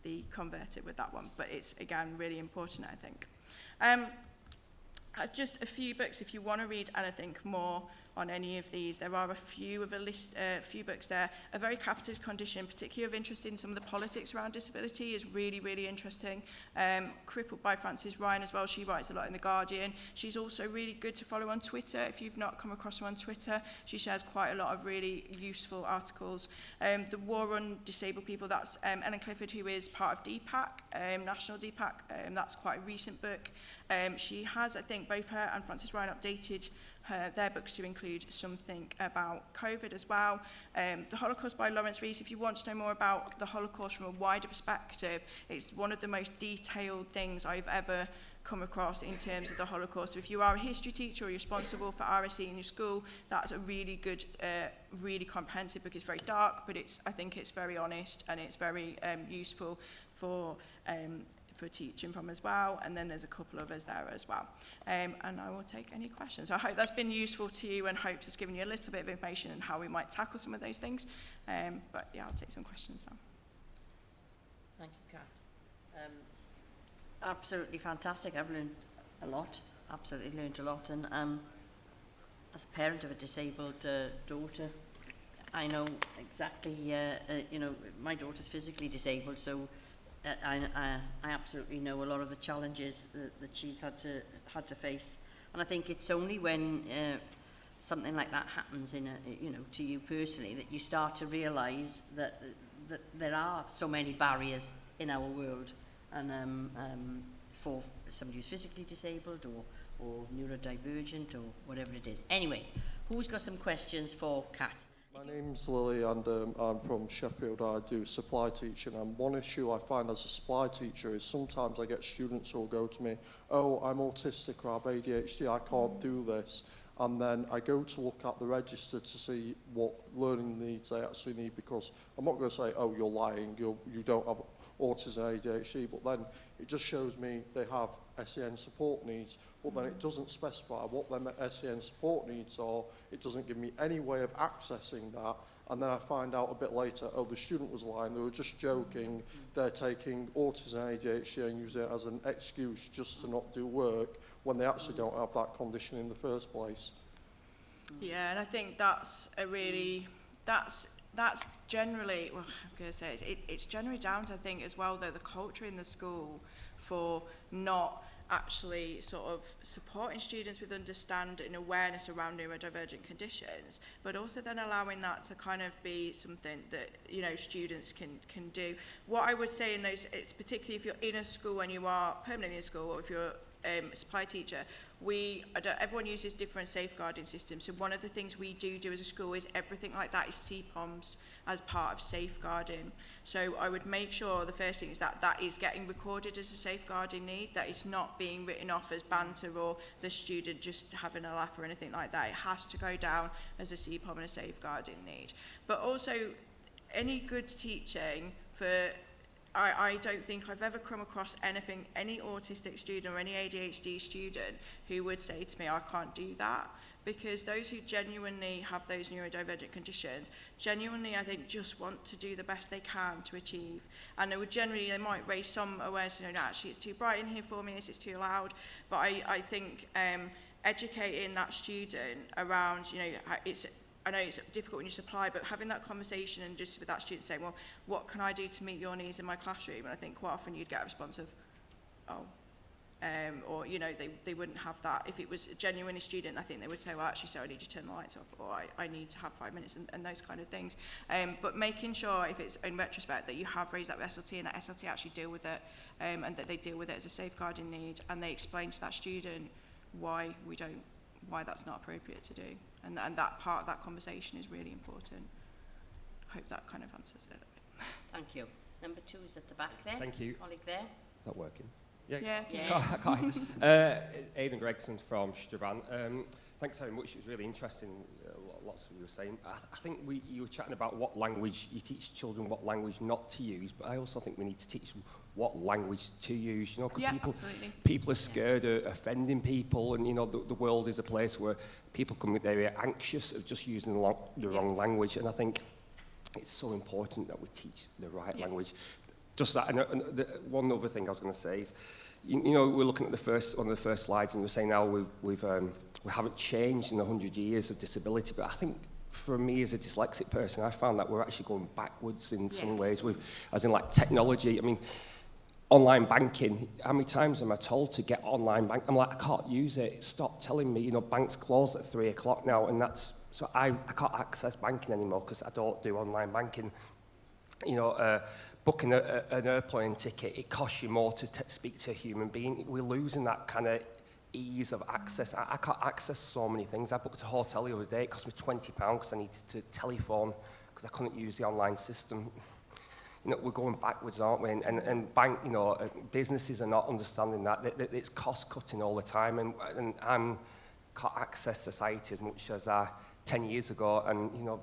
the converted with that one, but it's again really important, I think. Just a few books if you want to read anything more on any of these. There are a few books there. A Very Capitalist Condition, particularly of interest in some of the politics around disability, is really, really interesting. Crippled by Frances Ryan as well. She writes a lot in The Guardian. She's also really good to follow on Twitter. If you've not come across her on Twitter, she shares quite a lot of really useful articles. The War on Disabled People, that's Ellen Clifford, who is part of DPAC, National DPAC. That's quite a recent book. She has, I think, both her and Frances Ryan updated their books to include something about COVID as well. The Holocaust by Lawrence Rees, if you want to know more about the Holocaust from a wider perspective, it's one of the most detailed things I've ever come across in terms of the Holocaust. So if you are a history teacher or you're responsible for RSE in your school, that's a really good, really comprehensive book. It's very dark, but I think it's very honest and it's very useful for teaching from as well. And then there's a couple others there as well. And I will take any questions. So I hope that's been useful to you and hope it's given you a little bit of information on how we might tackle some of those things. But yeah, I'll take some questions now. Thank you, Kat. Absolutely fantastic. I've learned a lot. Absolutely learned a lot. And as a parent of a disabled daughter, I know exactly, you know, my daughter's physically disabled, so I absolutely know a lot of the challenges that she's had to face. And I think it's only when something like that happens you know, to you personally, that you start to realise that there are so many barriers in our world. And for somebody who's physically disabled or neurodivergent or whatever it is. Anyway, who's got some questions for Kat? My name's Lily and I'm from Sheffield. I do supply teaching, and one issue I find as a supply teacher is sometimes I get students who will go to me, oh, I'm autistic or I have ADHD, I can't do this. And then I go to look at the register to see what learning needs they actually need, because I'm not going to say, oh, you're lying, you don't have autism, ADHD, but then it just shows me they have SEN support needs, but then it doesn't specify what them SEN support needs are. It doesn't give me any way of accessing that, and then I find out a bit later, oh, the student was lying, they were just joking, they're taking autism, ADHD and using it as an excuse just to not do work when they actually don't have that condition in the first place. Yeah, and I think that's a really, that's generally, well, I'm going to say it's generally down to, I think, as well, though, the culture in the school for not actually sort of supporting students with understanding and awareness around neurodivergent conditions, but also then allowing that to kind of be something that, you know, students can do. What I would say in those, it's particularly if you're in a school and you are permanently in a school, or if you're a supply teacher, everyone uses different safeguarding systems. So one of the things we do as a school is everything like that is CPOMs as part of safeguarding. So I would make sure the first thing is that is getting recorded as a safeguarding need, that it's not being written off as banter or the student just having a laugh or anything like that. It has to go down as a CPOM and a safeguarding need. But also, any good teaching for I don't think I've ever come across any autistic student or any ADHD student who would say to me, I can't do that. Because those who genuinely have those neurodivergent conditions, genuinely, I think, just want to do the best they can to achieve. And they might raise some awareness, you know, actually it's too bright in here for me, it's too loud. But I think educating that student around, you know, I know it's difficult when you supply, but having that conversation and just with that student saying, well, what can I do to meet your needs in my classroom? And I think quite often you'd get a response of, oh, or, you know, they wouldn't have that. If it was a genuine student, I think they would say, well, actually, so I need you to turn the lights off, or I need to have 5 minutes, and those kind of things. But making sure, if it's in retrospect, that you have raised that with SLT and that SLT actually deal with it, and that they deal with it as a safeguarding need, and they explain to that student why that's not appropriate to do. And that part of that conversation is really important. I hope that kind of answers it a little bit. Thank you. Number 2 is at the back there. Thank you. Colleague there. Is that working? Yeah. Aidan Gregson from Strabane. Thanks very much. It was really interesting. Lots of you were saying. I think you were chatting about what language you teach children, what language not to use. But I also think we need to teach them what language to use. You know, because people are scared of offending people, and you know the world is a place where people come very anxious of just using the wrong language. And I think it's so important that we teach the right language. Just that. And one other thing I was going to say is, you know, we're looking at one of the first slides, and we're saying now we haven't changed in 100 years of disability, but I think for me as a dyslexic person, I found that we're actually going backwards in some ways, as in like technology. I mean, online banking, how many times am I told to get online bank? I'm like, I can't use it. Stop telling me, you know, banks close at 3 o'clock now, and so I can't access banking anymore because I don't do online banking. You know, booking an airplane ticket, it costs you more to speak to a human being. We're losing that kind of ease of access. I can't access so many things. I booked a hotel the other day. It cost me £20 because I needed to telephone because I couldn't use the online system. You know, we're going backwards, aren't we? And bank, you know, businesses are not understanding that. It's cost cutting all the time, and I can't access society as much as 10 years ago. And you know,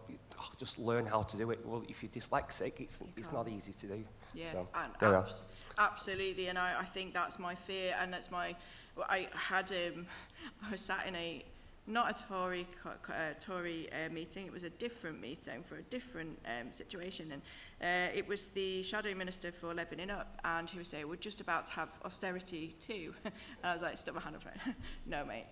just learn how to do it. Well, if you're dyslexic, it's not easy to do. Yeah, so, and absolutely. And I think that's my fear, and that's my. I was sat in not a Tory meeting, it was a different meeting for a different situation, and it was the Shadow Minister for Levelling Up, and he was saying, we're just about to have austerity too. And I was like, stuck my hand up, no mate,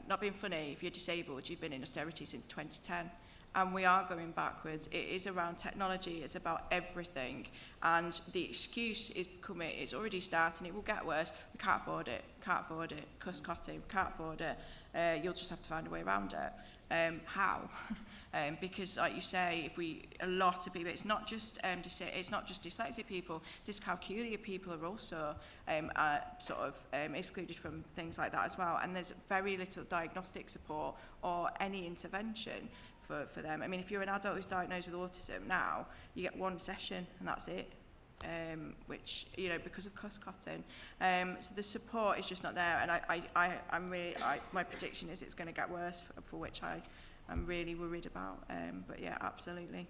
not being funny, if you're disabled, you've been in austerity since 2010. And we are going backwards. It is around technology, it's about everything. And the excuse is coming, it's already starting, it will get worse. We can't afford it, cost-cutting, we can't afford it. You'll just have to find a way around it. How? Because like you say, a lot of people, it's not just dyslexic people, dyscalculia people are also excluded from things like that as well. And there's very little diagnostic support or any intervention for them. I mean, if you're an adult who's diagnosed with autism now, you get one session and that's it, which, you know, because of cost cutting. So the support is just not there, and my prediction is it's going to get worse, for which I'm really worried about. But yeah, absolutely.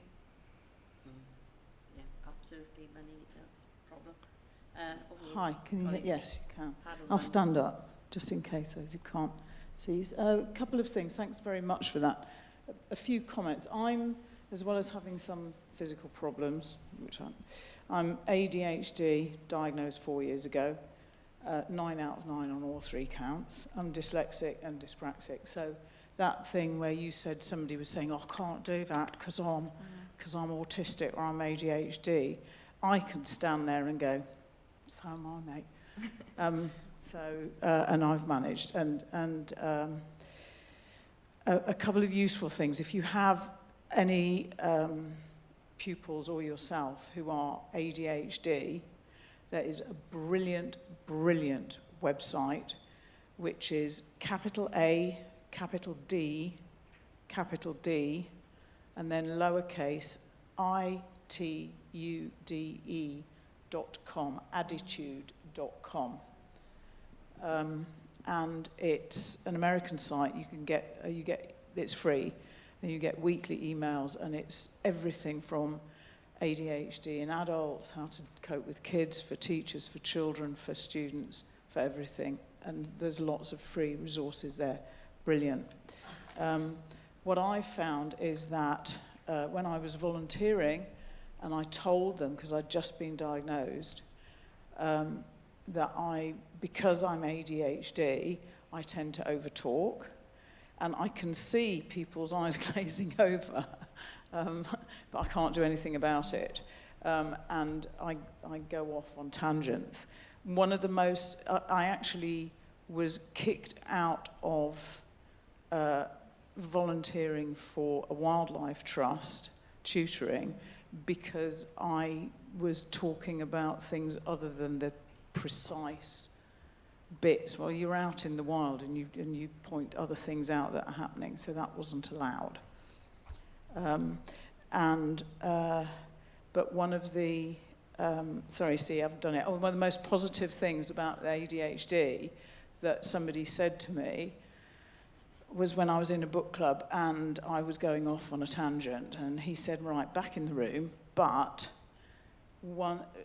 Yeah, absolutely, Manny, that's a problem. Hi, can you hear? Yes, you can. I'll stand up, just in case those who can't see. A couple of things, thanks very much for that. A few comments. I'm, as well as having some physical problems, which I'm ADHD, diagnosed 4 years ago, 9 out of 9 on all 3 counts. I'm dyslexic and dyspraxic. So that thing where you said somebody was saying, oh, I can't do that because I'm autistic or I'm ADHD, I can stand there and go, so am I, mate. And I've managed. And a couple of useful things. If you have any pupils or yourself who are ADHD, there is a brilliant, brilliant website which is capital A, capital D, and then lowercase itude.com, attitude.com. And it's an American site. It's free, and you get weekly emails, and it's everything from ADHD in adults, how to cope with kids, for teachers, for children, for students, for everything. And there's lots of free resources there. Brilliant. What I found is that when I was volunteering, and I told them, because I'd just been diagnosed, that because I'm ADHD, I tend to overtalk, and I can see people's eyes glazing over, but I can't do anything about it. And I go off on tangents. One of the most, I actually was kicked out of volunteering for a wildlife trust, tutoring, because I was talking about things other than the precise bits. Well, you're out in the wild and you point other things out that are happening, so that wasn't allowed. But one of the I've done it. Oh, one of the most positive things about the ADHD that somebody said to me was when I was in a book club and I was going off on a tangent, and he said, right, back in the room, but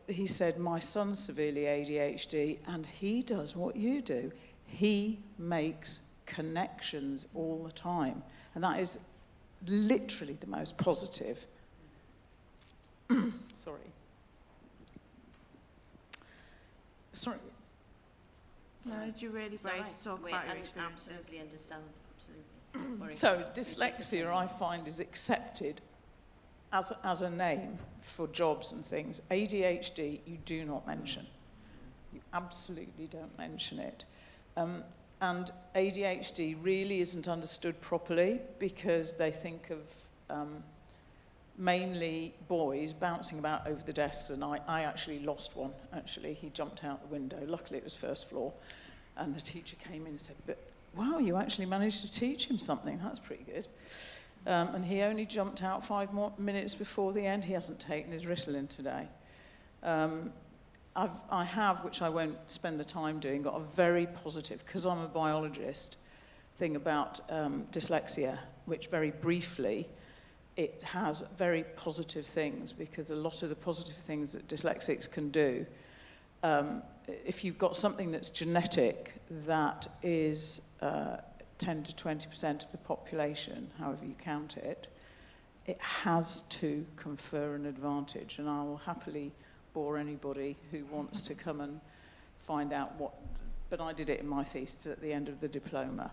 he said, my son's severely ADHD and he does what you do. He makes connections all the time. And that is literally the most positive. Sorry. No, did you really brave to talk about your experiences? Absolutely understand. Absolutely. So dyslexia, I find, is accepted as a name for jobs and things. ADHD, you do not mention. You absolutely don't mention it. And ADHD really isn't understood properly because they think of mainly boys bouncing about over the desks, and I actually lost one, actually. He jumped out the window. Luckily, it was first floor. And the teacher came in and said, but wow, you actually managed to teach him something. That's pretty good. And he only jumped out 5 more minutes before the end. He hasn't taken his Ritalin today. I have, which I won't spend the time doing, got a very positive, because I'm a biologist, thing about dyslexia, which very briefly, it has very positive things, because a lot of the positive things that dyslexics can do, if you've got something that's genetic, that is 10 to 20% of the population, however you count it, it has to confer an advantage. And I will happily bore anybody who wants to come and find out what, but I did it in my thesis at the end of the diploma.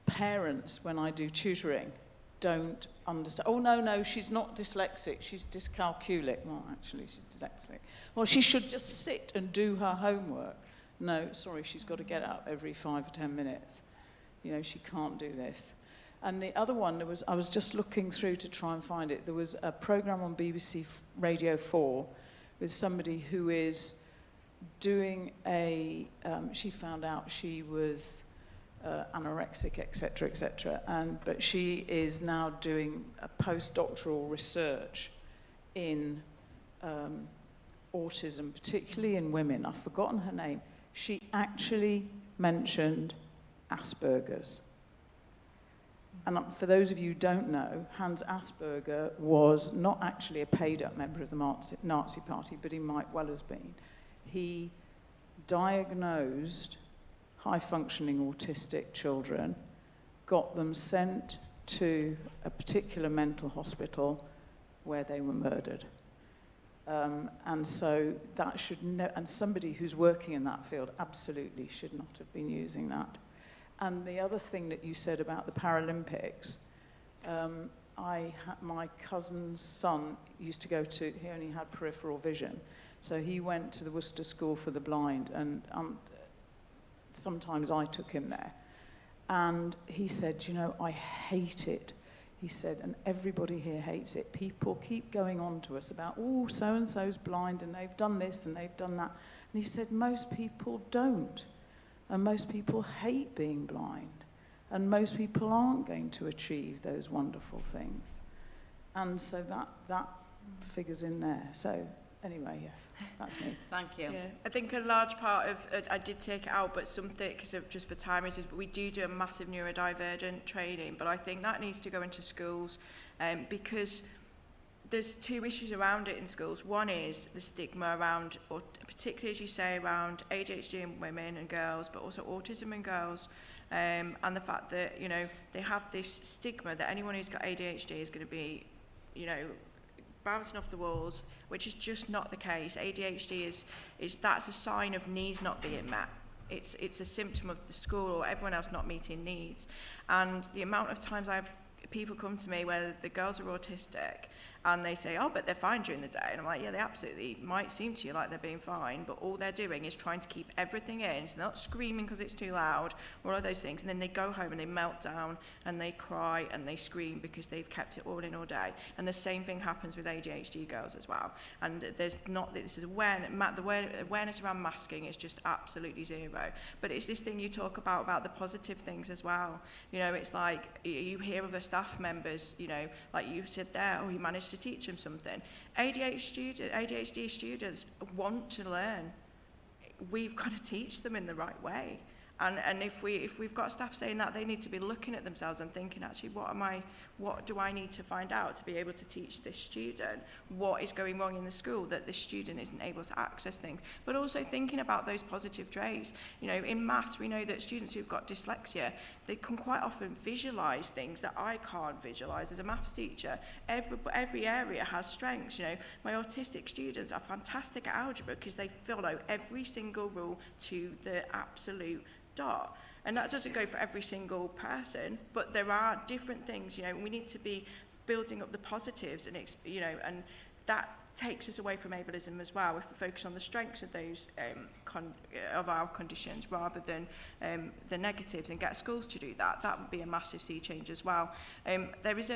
Parents, when I do tutoring, don't understand, oh no, she's not dyslexic, she's dyscalculic. Well, actually, she's dyslexic. Well, she should just sit and do her homework. No, sorry, she's got to get up every 5 or 10 minutes. You know, she can't do this. And the other one, I was just looking through to try and find it. There was a programme on BBC Radio 4 with somebody who is doing she found out she was anorexic, etc., but she is now doing a postdoctoral research in autism, particularly in women. I've forgotten her name. She actually mentioned Asperger's. And for those of you who don't know, Hans Asperger was not actually a paid-up member of the Nazi Party, but he might well have been. He diagnosed high-functioning autistic children, got them sent to a particular mental hospital where they were murdered. And so that should and somebody who's working in that field absolutely should not have been using that. And the other thing that you said about the Paralympics, my cousin's son used to he only had peripheral vision, so he went to the Worcester School for the Blind, and sometimes I took him there. And he said, you know, I hate it. He said, and everybody here hates it. People keep going on to us about, oh, so-and-so's blind, and they've done this, and they've done that. And he said, most people don't. And most people hate being blind. And most people aren't going to achieve those wonderful things. And so that figures in there. So anyway, yes, that's me. Thank you. Yeah, I think a large part of, I did take it out, but something, because of just for time reasons, but we do a massive neurodivergent training, but I think that needs to go into schools because there's 2 issues around it in schools. One is the stigma around, or particularly as you say, around ADHD in women and girls, but also autism in girls, and the fact that, you know, they have this stigma that anyone who's got ADHD is going to be, you know, bouncing off the walls, which is just not the case. ADHD is that's a sign of needs not being met. It's a symptom of the school or everyone else not meeting needs. And the amount of times I have people come to me where the girls are autistic and they say, oh, but they're fine during the day. And I'm like, yeah, they absolutely might seem to you like they're being fine, but all they're doing is trying to keep everything in. So they're not screaming because it's too loud or all of those things. And then they go home and they melt down and they cry and they scream because they've kept it all in all day. And the same thing happens with ADHD girls as well. And there's not, this is awareness, the awareness around masking is just absolutely zero. But it's this thing you talk about the positive things as well. You know, it's like you hear other staff members, you know, like you said there, oh, you managed to teach them something. ADHD students want to learn. We've got to teach them in the right way. And if we've got staff saying that, they need to be looking at themselves and thinking, actually, what do I need to find out to be able to teach this student? What is going wrong in the school that this student isn't able to access things? But also thinking about those positive traits. You know, in maths, we know that students who've got dyslexia, they can quite often visualize things that I can't visualize as a maths teacher. Every area has strengths. You know, my autistic students are fantastic at algebra because they follow every single rule to the absolute dot. And that doesn't go for every single person, but there are different things. You know, we need to be building up the positives, and you know, and that takes us away from ableism as well if we focus on the strengths of those of our conditions rather than the negatives, and get schools to do that. That would be a massive sea change as well. There is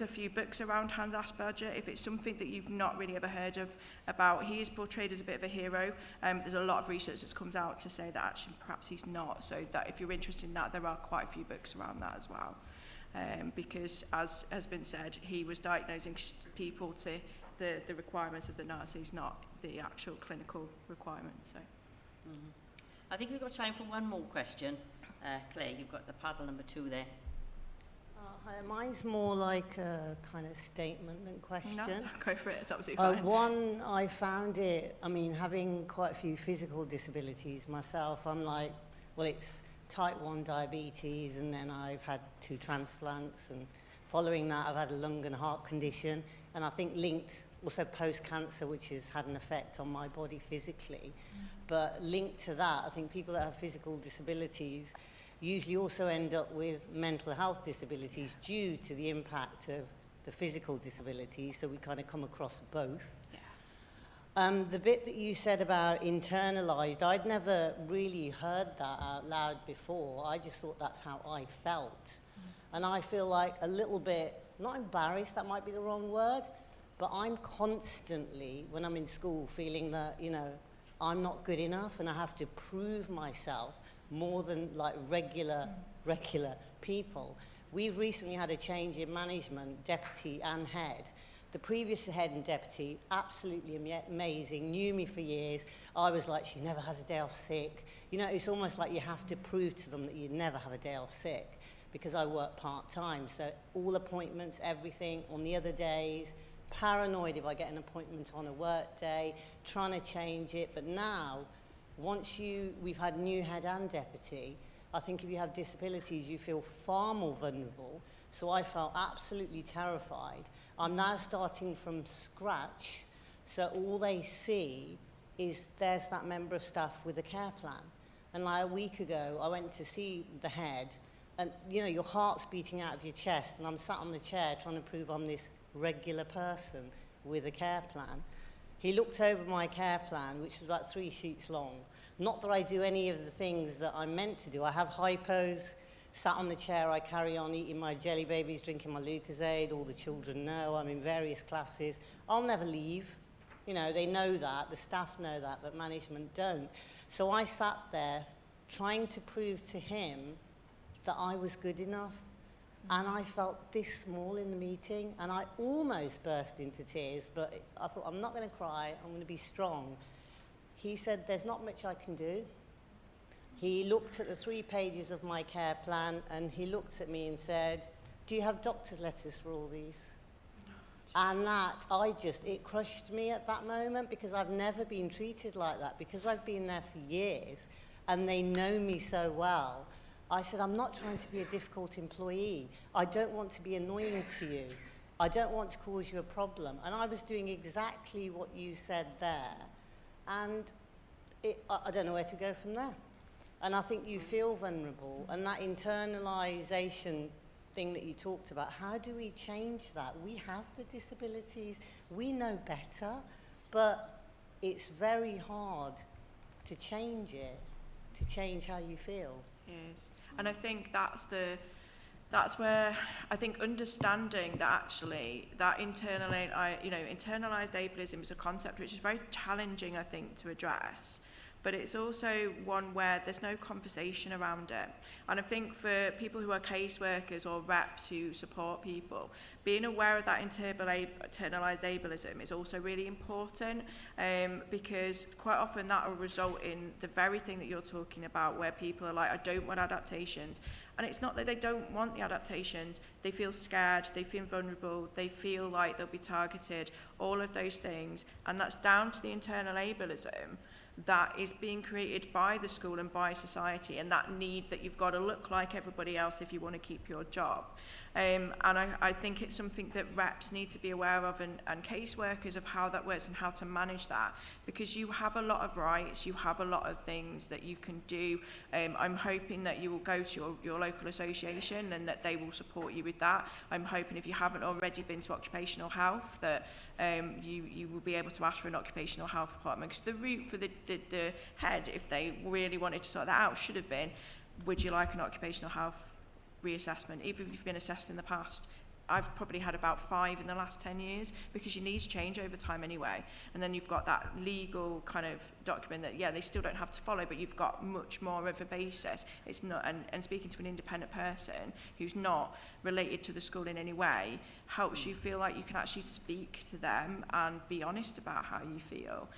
a few books around Hans Asperger. If it's something that you've not really ever heard of about, he is portrayed as a bit of a hero. There's a lot of research that's comes out to say that actually perhaps he's not, so that if you're interested in that, there are quite a few books around that as well. Because as has been said, he was diagnosing people to the requirements of the Nazis, not the actual clinical requirements. So. I think we've got time for one more question. Claire, you've got the paddle number 2 there. Hi, mine's more like a kind of statement than question. No, go for it, it's absolutely fine. One, I found it, I mean, having quite a few physical disabilities myself, I'm like, well, it's type 1 diabetes, and then I've had 2 transplants, and following that I've had a lung and heart condition, and I think linked also post-cancer, which has had an effect on my body physically. But linked to that, I think people that have physical disabilities usually also end up with mental health disabilities due to the impact of the physical disabilities, so we kind of come across both. Yeah. The bit that you said about internalised, I'd never really heard that out loud before. I just thought that's how I felt. And I feel like a little bit, not embarrassed, that might be the wrong word, but I'm constantly, when I'm in school, feeling that, you know, I'm not good enough and I have to prove myself more than like regular people. We've recently had a change in management, deputy and head. The previous head and deputy, absolutely amazing, knew me for years. I was like, she never has a day off sick. You know, it's almost like you have to prove to them that you never have a day off sick, because I work part-time. So all appointments, everything on the other days, paranoid if I get an appointment on a work day, trying to change it. But now, we've had new head and deputy, I think if you have disabilities, you feel far more vulnerable. So I felt absolutely terrified. I'm now starting from scratch, so all they see is there's that member of staff with a care plan. And like a week ago, I went to see the head, and you know, your heart's beating out of your chest, and I'm sat on the chair trying to prove I'm this regular person with a care plan. He looked over my care plan, which was about 3 sheets long. Not that I do any of the things that I'm meant to do. I have hypos, sat on the chair, I carry on eating my jelly babies, drinking my Lucozade. All the children know I'm in various classes. I'll never leave. You know, they know that, the staff know that, but management don't. So I sat there trying to prove to him that I was good enough. And I felt this small in the meeting, and I almost burst into tears, but I thought, I'm not going to cry, I'm going to be strong. He said, there's not much I can do. He looked at the 3 pages of my care plan, and he looked at me and said, do you have doctor's letters for all these? And that, it crushed me at that moment, because I've never been treated like that, because I've been there for years, and they know me so well. I said, I'm not trying to be a difficult employee. I don't want to be annoying to you. I don't want to cause you a problem. And I was doing exactly what you said there. And I don't know where to go from there. And I think you feel vulnerable. And that internalisation thing that you talked about, how do we change that? We have the disabilities. We know better. But it's very hard to change it, to change how you feel. Yes. And I think that's where I think understanding that actually that internalized ableism is a concept which is very challenging, I think, to address. But it's also one where there's no conversation around it. And I think for people who are caseworkers or reps who support people, being aware of that internalized ableism is also really important, because quite often that will result in the very thing that you're talking about, where people are like, I don't want adaptations. And it's not that they don't want the adaptations, they feel scared, they feel vulnerable, they feel like they'll be targeted, all of those things. And that's down to the internal ableism, that is being created by the school and by society, and that need that you've got to look like everybody else if you want to keep your job. And I think it's something that reps need to be aware of, and caseworkers, of how that works and how to manage that, because you have a lot of rights, you have a lot of things that you can do. I'm hoping that you will go to your local association and that they will support you with that. I'm hoping, if you haven't already been to occupational health, that you will be able to ask for an occupational health department, because the route for the head, if they really wanted to sort that out, should have been, would you like an occupational health reassessment, even if you've been assessed in the past. I've probably had about 5 in the last 10 years, because your needs change over time anyway. And then you've got that legal kind of document that, yeah, they still don't have to follow, but you've got much more of a basis. It's not, and speaking to an independent person who's not related to the school in any way helps you feel like you can actually speak to them and be honest about how you feel.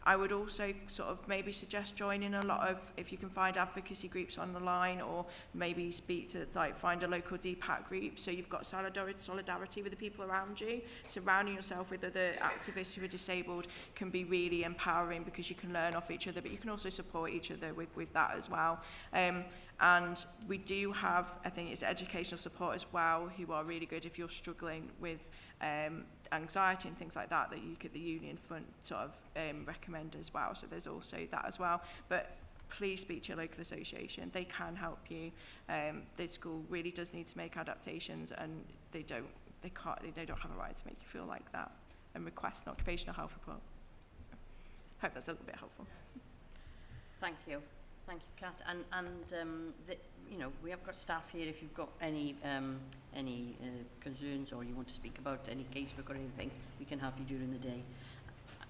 I would also sort of maybe suggest joining a lot of, if you can find advocacy groups on the line, or maybe speak to, like, find a local DPAC group, so you've got solidarity with the people around you. Surrounding yourself with other activists who are disabled can be really empowering, because you can learn off each other, but you can also support each other with that as well. And we do have, I think it's educational support as well, who are really good if you're struggling with anxiety and things like that, that you could, the Union Fund sort of recommend as well. So there's also that as well. But please speak to your local association. They can help you. The school really does need to make adaptations, and they don't have a right to make you feel like that, and request an occupational health report. Hope that's a little bit helpful. Thank you, Kat. And you know, we have got staff here. If you've got any concerns, or you want to speak about any casework or anything, we can help you during the day.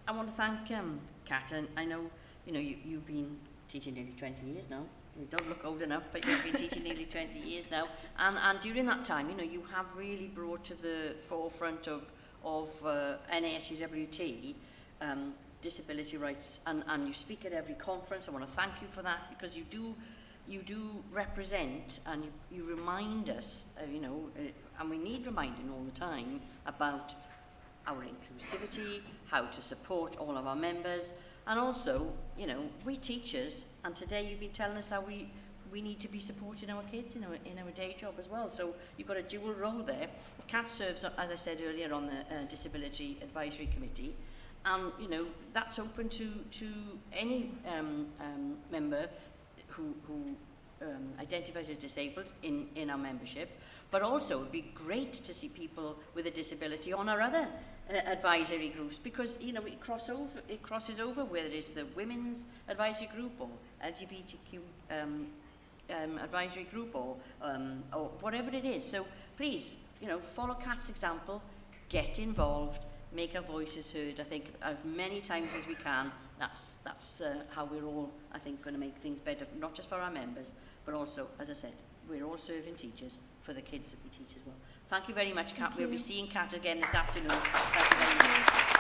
I want to thank Kat, and I know, you know, you've been teaching nearly 20 years now. You don't look old enough, but you've been teaching nearly 20 years now. And during that time, you know, you have really brought to the forefront of NASUWT disability rights, and you speak at every conference. I want to thank you for that, because you do represent, and you remind us, you know, and we need reminding all the time about our inclusivity, how to support all of our members, and also, you know, we teachers, and today you've been telling us how we need to be supporting our kids in our day job as well. So you've got a dual role there. Kat serves, as I said earlier, on the Disability Advisory Committee, and, you know, that's open to any member who identifies as disabled in our membership. But also, it would be great to see people with a disability on our other advisory groups, because, you know, it crosses over, whether it's the women's advisory group, or LGBTQ advisory group, or whatever it is. So please, you know, follow Kat's example, get involved, make our voices heard. I think as many times as we can. That's how we're all, I think, going to make things better, not just for our members, but also, as I said, we're all serving teachers for the kids that we teach as well. Thank you very much, Kat. We'll be seeing Kat again this afternoon. Thank you very much.